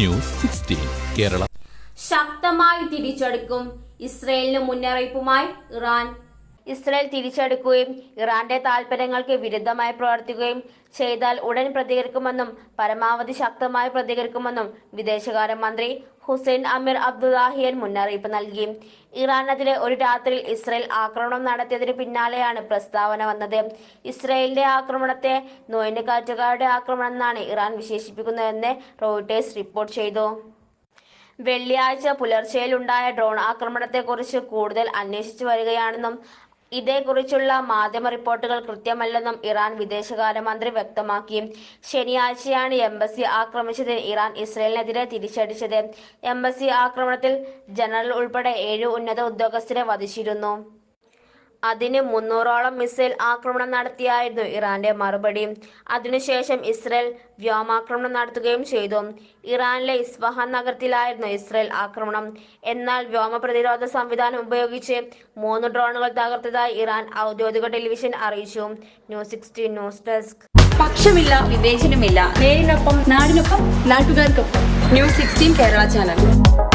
News 16 Kerala. ശക്തമായി തിരിച്ചടിക്കും, ഇസ്രയേലിന് മുന്നറിയിപ്പുമായി ഇറാൻ. ഇസ്രയേൽ തിരിച്ചടിക്കുകയും ഇറാന്റെ താൽപര്യങ്ങൾക്ക് വിരുദ്ധമായി പ്രവർത്തിക്കുകയും ചെയ്താൽ ഉടൻ പ്രതികരിക്കുമെന്നും പരമാവധി ശക്തമായി പ്രതികരിക്കുമെന്നും വിദേശകാര്യമന്ത്രി ഹുസൈൻ അമീർ അബ്ദുല്ലാഹിയൻ മുന്നറിയിപ്പ് നൽകി. ഇറാനെതിരെ ഒരു രാത്രിയിൽ ഇസ്രയേൽ ആക്രമണം നടത്തിയതിന് പിന്നാലെയാണ് പ്രസ്താവന വന്നത്. ഇസ്രയേലിന്റെ ആക്രമണത്തെ നുഴഞ്ഞുകയറ്റക്കാരുടെ ആക്രമണം എന്നാണ് ഇറാൻ വിശേഷിപ്പിക്കുന്നതെന്ന് റോയിട്ടേഴ്സ് റിപ്പോർട്ട് ചെയ്തു. വെള്ളിയാഴ്ച പുലർച്ചെയിലുണ്ടായ ഡ്രോൺ ആക്രമണത്തെക്കുറിച്ച് കൂടുതൽ അന്വേഷിച്ചു വരികയാണെന്നും ഇതേക്കുറിച്ചുള്ള മാധ്യമ റിപ്പോർട്ടുകൾ കൃത്യമല്ലെന്നും ഇറാൻ വിദേശകാര്യമന്ത്രി വ്യക്തമാക്കി. ശനിയാഴ്ചയാണ് എംബസി ആക്രമിച്ചതിന് ഇറാൻ ഇസ്രയേലിനെതിരെ തിരിച്ചടിച്ചത്. എംബസി ആക്രമണത്തിൽ ജനറൽ ഉൾപ്പെടെ 7 ഉന്നത ഉദ്യോഗസ്ഥരെ വധിച്ചിരുന്നു. അതിന് 300ഓളം മിസൈൽ ആക്രമണം നടത്തിയായിരുന്നു ഇറാന്റെ മറുപടി. അതിനുശേഷം ഇസ്രയേൽ വ്യോമാക്രമണം നടത്തുകയും ചെയ്തു. ഇറാനിലെ ഇസ്ഫഹാൻ നഗരത്തിലായിരുന്നു ഇസ്രയേൽ ആക്രമണം. എന്നാൽ വ്യോമ പ്രതിരോധ സംവിധാനം ഉപയോഗിച്ച് 3 ഡ്രോണുകൾ തകർത്തതായി ഇറാൻ ഔദ്യോഗിക ടെലിവിഷൻ അറിയിച്ചു. News 16 news desk. പക്ഷമില്ല, വിവേചനമില്ല. നേരിനൊപ്പം, നാടിനൊപ്പം, നാട്ടുകാർക്കൊപ്പം. News 16 Kerala channel.